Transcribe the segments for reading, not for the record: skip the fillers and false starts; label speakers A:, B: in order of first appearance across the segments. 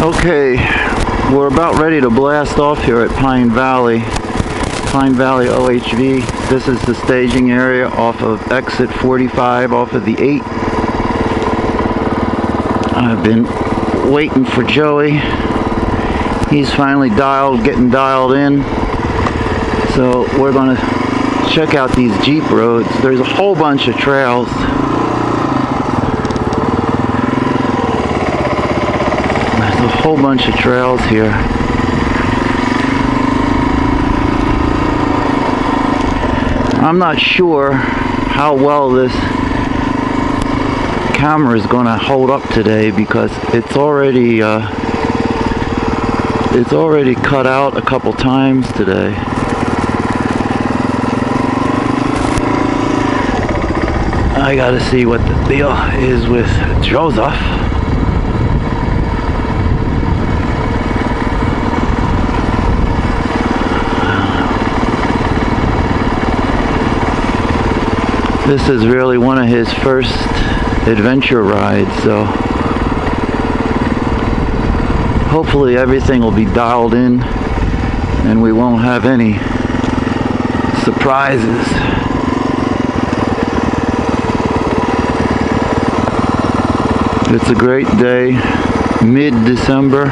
A: Okay, we're about ready to blast off here at Pine Valley OHV. This is the staging area off of exit 45 off of the 8. I've been waiting for Joey. He's finally getting dialed in. So we're going to check out these Jeep roads. There's a whole bunch of trails. There's a whole bunch of trails here. I'm not sure how well this camera is going to hold up today because it's already cut out a couple times today. I gotta see what the deal is with Joseph. This is really one of his first adventure rides, so hopefully everything will be dialed in and we won't have any surprises. It's a great day, mid-December,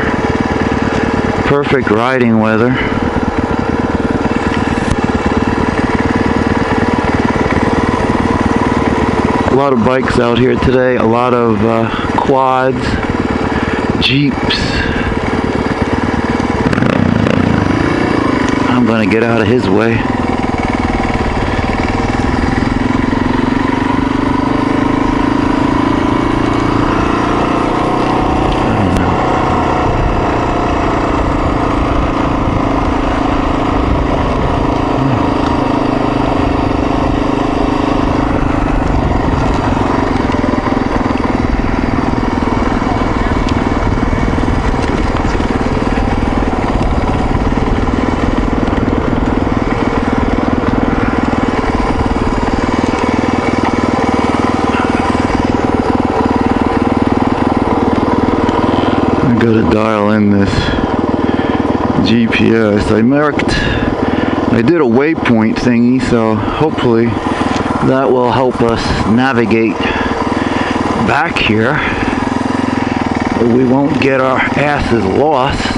A: perfect riding weather. A lot of bikes out here today, a lot of quads, Jeeps. I'm gonna get out of his way. I gotta dial in this GPS. I did a waypoint thingy, so hopefully that will help us navigate back here. We won't get our asses lost.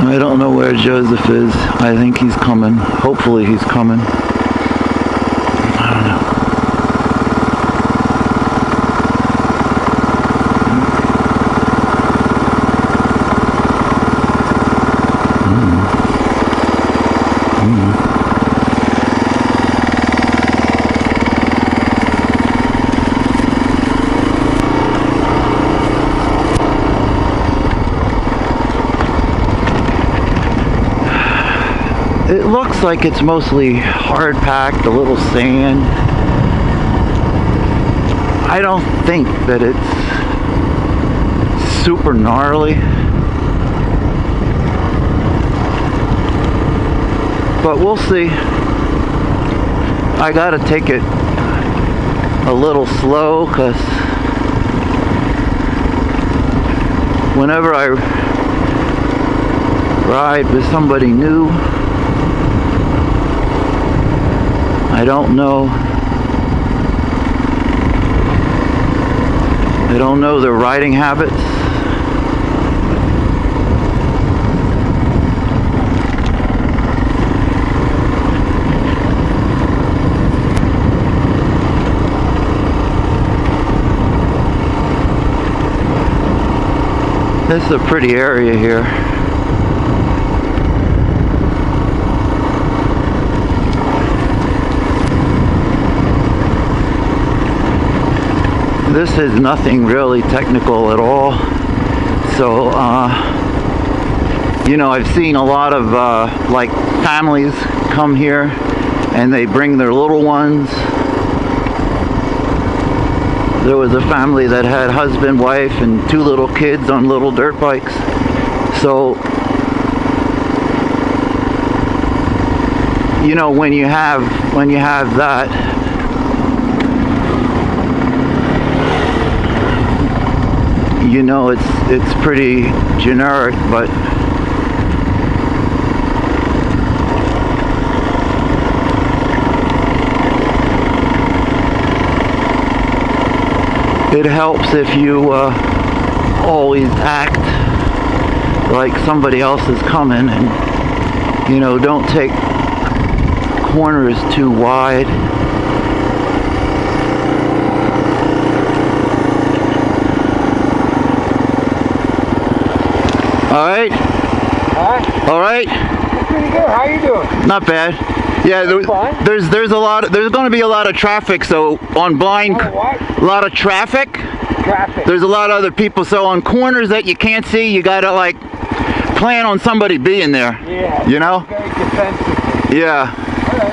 A: I don't know where Joseph is. I think he's coming. Hopefully he's coming. I don't know. It looks like it's mostly hard packed, a little sand. I don't think that it's super gnarly. But we'll see. I gotta take it a little slow because whenever I ride with somebody new, I don't know their riding habits. This is a pretty area here. This is nothing really technical at all. So, you know, I've seen a lot of like families come here and they bring their little ones. There was a family that had husband, wife, and 2 little kids on little dirt bikes. So you know, when you have that, you know, it's pretty generic, but it helps if you always act like somebody else is coming, and, you know, don't take corners too wide. All right.
B: Huh?
A: All right.
B: Pretty good. How you doing?
A: Not bad. Yeah, there's going to be a lot of traffic, so on blind,
B: Oh, what?
A: a lot of traffic.
B: Traffic.
A: There's a lot of other people, so on corners that you can't see, you gotta like plan on somebody being there.
B: Yeah.
A: You know?
B: Very defensive.
A: Yeah.
B: All right.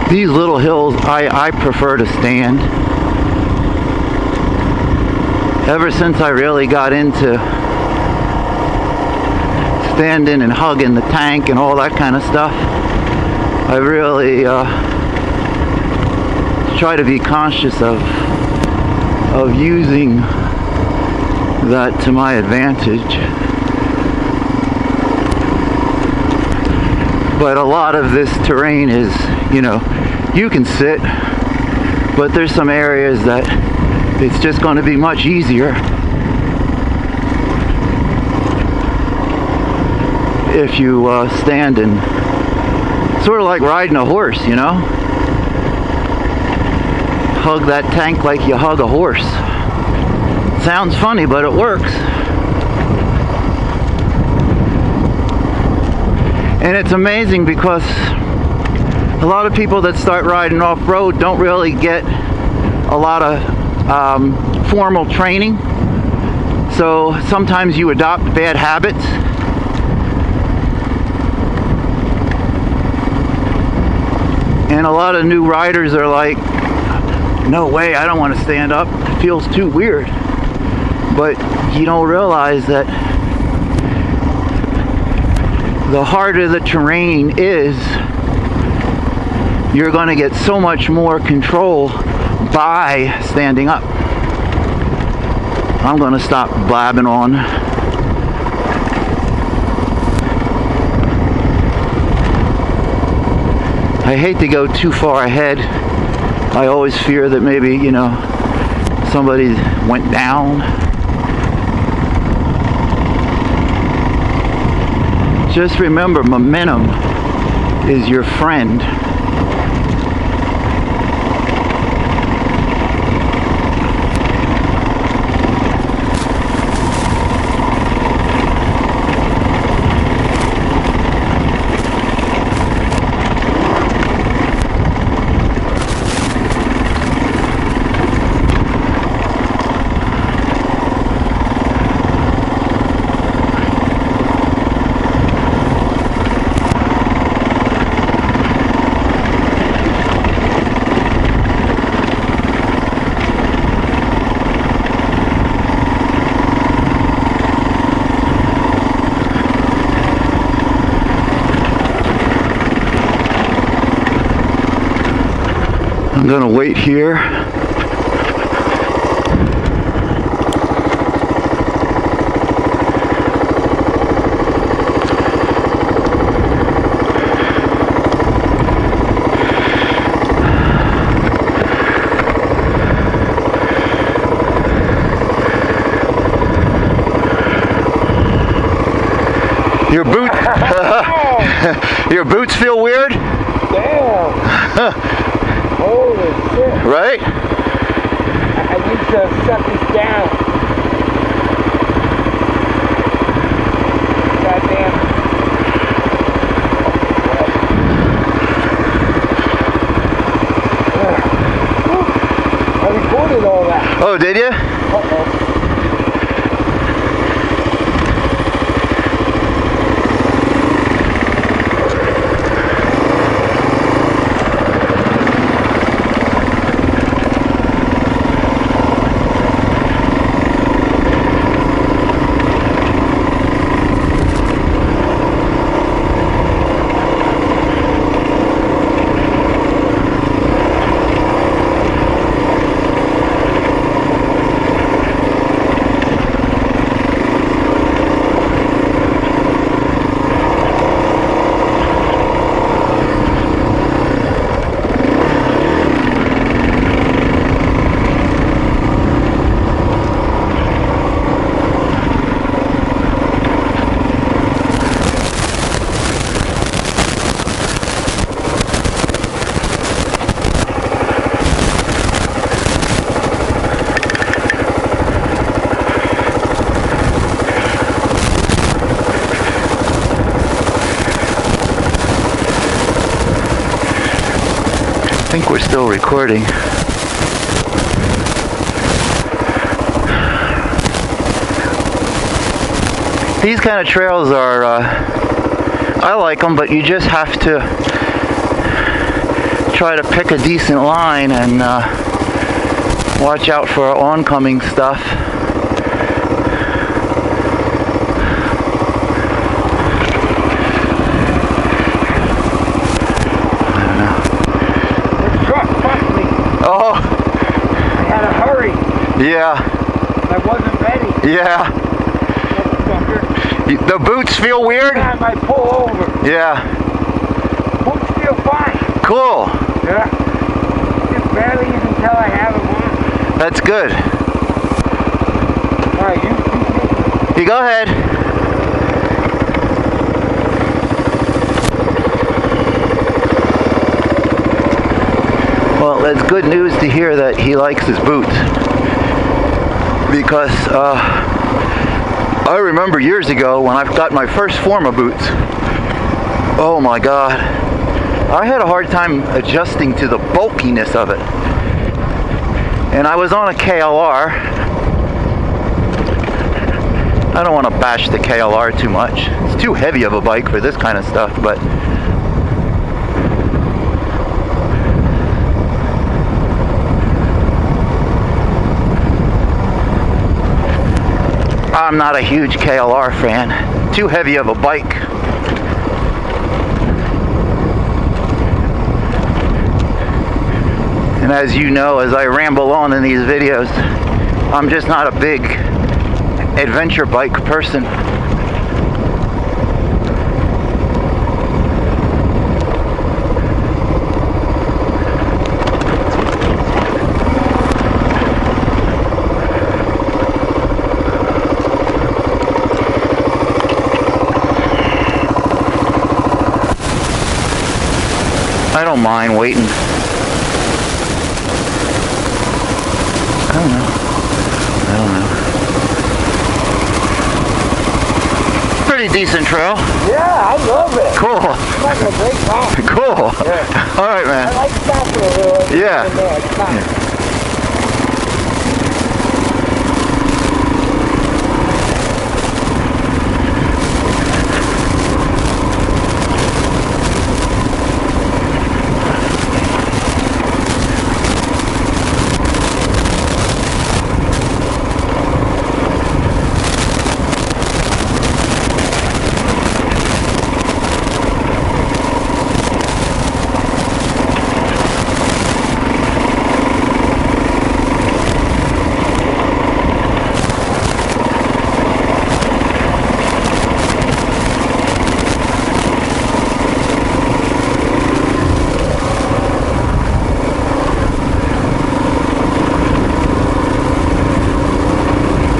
A: These little hills, I prefer to stand. Ever since I really got into standing and hugging the tank and all that kind of stuff, I really try to be conscious of using that to my advantage. But a lot of this terrain is, you know, you can sit, but there's some areas that it's just going to be much easier if you stand, and sort of like riding a horse, you know? Hug that tank like you hug a horse. Sounds funny, but it works. And it's amazing because a lot of people that start riding off-road don't really get a lot of formal training. So sometimes you adopt bad habits. And a lot of new riders are like, no way, I don't want to stand up. It feels too weird. But you don't realize that the harder the terrain is, you're going to get so much more control by standing up. I'm going to stop blabbing on. I hate to go too far ahead. I always fear that maybe, you know, somebody went down. Just remember, momentum is your friend. I'm gonna wait here. Your boot, your boots feel weird?
B: Damn. Holy shit.
A: Right?
B: I need to set this down. Goddamn. I recorded all that.
A: Oh, did you?
B: Uh-oh.
A: I think we're still recording. These kind of trails are, I like them, but you just have to try to pick a decent line and watch out for oncoming stuff.
B: Oh, I had to hurry.
A: Yeah.
B: I wasn't ready.
A: Yeah. The boots feel weird?
B: I might pull over.
A: Yeah.
B: Boots feel fine.
A: Cool.
B: Yeah. Just barely even tell I have them on.
A: That's good.
B: All right,
A: You go ahead. Well, it's good news to hear that he likes his boots, because I remember years ago when I got my first form of boots. Oh my God, I had a hard time adjusting to the bulkiness of it, and I was on a KLR. I don't want to bash the KLR too much. It's too heavy of a bike for this kind of stuff, but I'm not a huge KLR fan. Too heavy of a bike. And as you know, as I ramble on in these videos, I'm just not a big adventure bike person. I don't mind waiting. I don't know. Pretty decent trail.
B: Yeah, I love it.
A: Cool.
B: I'm having a great time.
A: Cool.
B: Yeah.
A: All right, man.
B: I like stopping a little.
A: Yeah.
B: It's fun.
A: Yeah.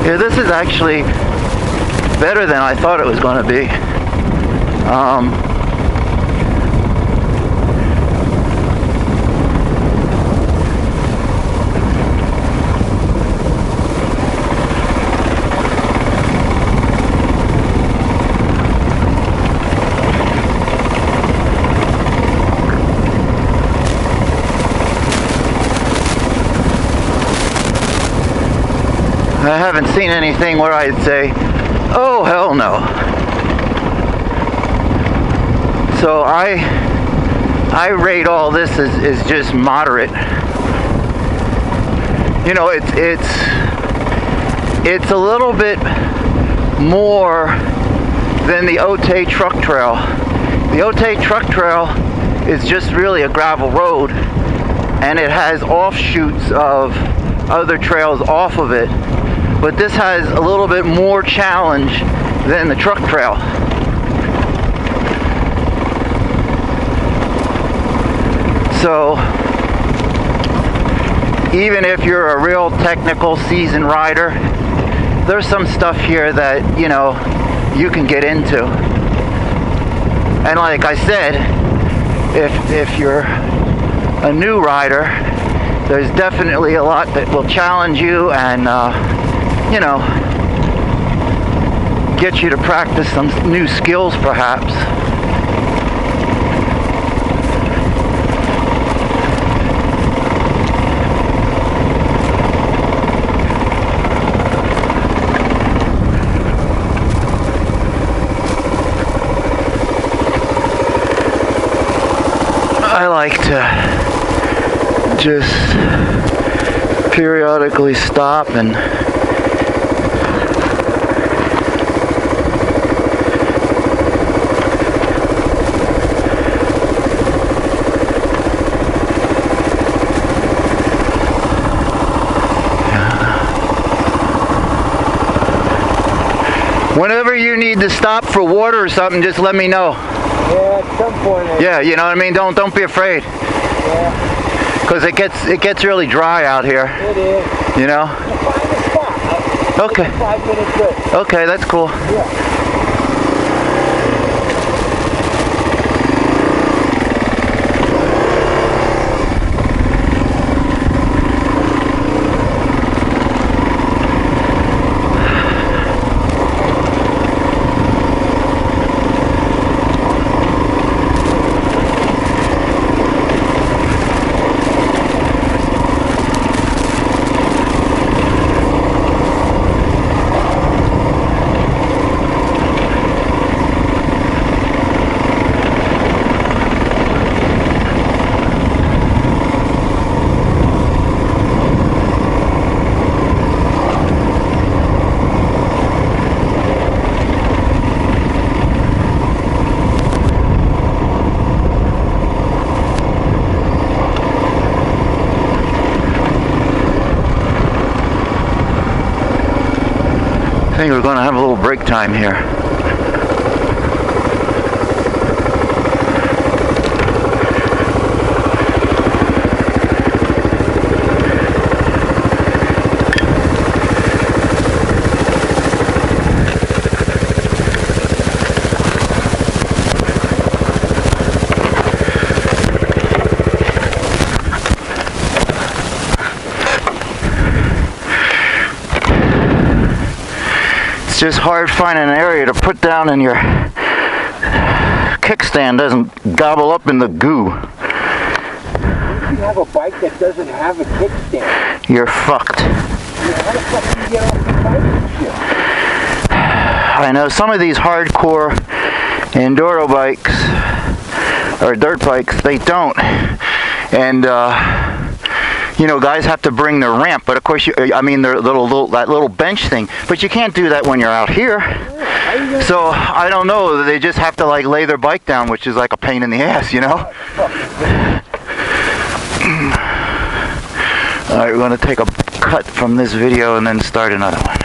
A: Yeah, this is actually better than I thought it was going to be. I haven't seen anything where I'd say, oh hell no. So I rate all this as just moderate. You know, it's a little bit more than the Otay truck trail. The Otay truck trail is just really a gravel road, and it has offshoots of other trails off of it. But this has a little bit more challenge than the truck trail. So even if you're a real technical seasoned rider, there's some stuff here that, you know, you can get into. And like I said, if you're a new rider, there's definitely a lot that will challenge you and you know, get you to practice some new skills perhaps. I like to just periodically stop and whenever you need to stop for water or something, just let me know.
B: Yeah, at some point.
A: Yeah, you know what I mean? Don't be afraid.
B: Yeah.
A: Because it gets really dry out here.
B: It is.
A: You know?
B: We'll find a spot.
A: Okay.
B: 5 minutes good.
A: Okay, that's cool.
B: Yeah. I think we're going to have a little break time here. It's just hard finding an area to put down and your kickstand doesn't gobble up in the goo. You have a bike that doesn't have a kickstand.
A: You're fucked.
B: How the fuck do you get off the bike and shit?
A: I know some of these hardcore enduro bikes or dirt bikes, they don't. And you know, guys have to bring their ramp, but of course, I mean, their that little bench thing. But you can't do that when you're out here. So I don't know. They just have to like lay their bike down, which is like a pain in the ass, you know. All right, we're going to take a cut from this video and then start another one.